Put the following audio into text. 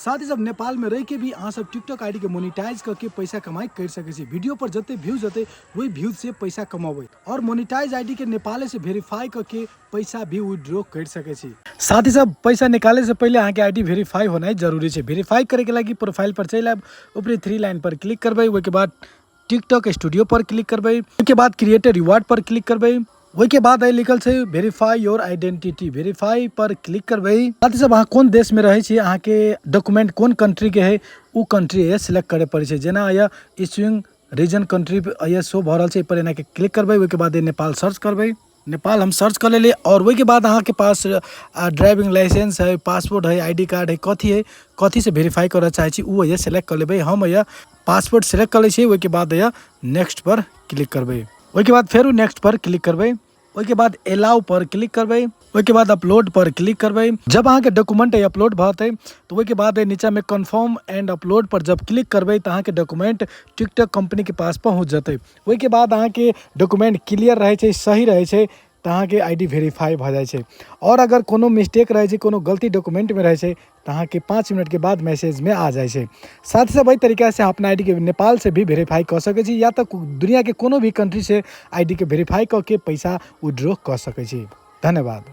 साथ ही सब नेपाल में रह के भी अहाँ सब टिकटॉक आईडी के मोनिटाइज करके पैसा कमाई कर सके छी। वीडियो पर जते व्यूज जते वही व्यूज से पैसा कमावे और मोनिटाइज आईडी के नेपाल से वेरीफाई करके पैसा भी विड्रॉ कर सके छी। साथ ही सब पैसा निकाले से पहले अहाँ के आईडी वेरीफाई होना जरूरी है। वेरीफाई करे के लगी प्रोफाइल पर चल आब, ऊपरी 3 लाइन पर क्लिक करबे, उसके बाद टिकटॉक स्टूडियो पर क्लिक करबे, उसके बाद क्रिएटर रिवार्ड पर क्लिक करबे, वही के बाद आई लिखल है वेरीफाई योर आइडेंटिटी, वेरीफाई पर क्लिक करबे। साथ ही सब अहाँ कौन देश में रहे छी, अहाँ के डॉक्यूमेंट कौन कंट्री के है वो कंट्री है सिलेक्ट करे पड़े छै। जेना या इश्यूइंग रीजन कंट्री ये शो भ रहल छै, पर एना के क्लिक करबे, वही के बाद नेपाल सर्च करबे। नेपाल हम सर्च कर ले और वही के बाद अहाँ के पास ड्राइविंग लाइसेंस है, पासपोर्ट है, आईडी कार्ड है, कथी से वेरीफाई करे चाहे छी वो ये सिलेक्ट कर लेबे। हम या पासपोर्ट सिलेक्ट कर ले छी, वही के बाद या नेक्स्ट पर क्लिक करबे, वही के बाद फिर नेक्स्ट पर क्लिक करबे, वही के बाद अलाउ पर क्लिक करबे, वही के बाद अपलोड पर क्लिक करबे। जब अहाँ के डॉक्यूमेंट है अपलोड भते तो वही के बाद नीचा में कन्फर्म एंड अपलोड पर जब क्लिक करबे तो अहाँ के डॉक्यूमेंट टिकटॉक कंपनी के पास पहुँच जते। वही के बाद अहाँ के डॉक्यूमेंट क्लियर रहे छै, सही रहे छै तो अहाँ के आईडी वेरीफाई भ जाए छै। और अगर कोनो मिस्टेक रहे छै, कोनो गलती डॉक्यूमेंट में रहे छै तो अहाँ के 5 मिनट के बाद मैसेज में आ जाए छै। साथ ही सब वही तरीका से अपना आईडी के नेपाल से भी वेरीफाई कर सके छी, या तो दुनिया के कोनो भी कंट्री से आईडी के वेरीफाई करके पैसा विड्रॉ कर सके छी। धन्यवाद।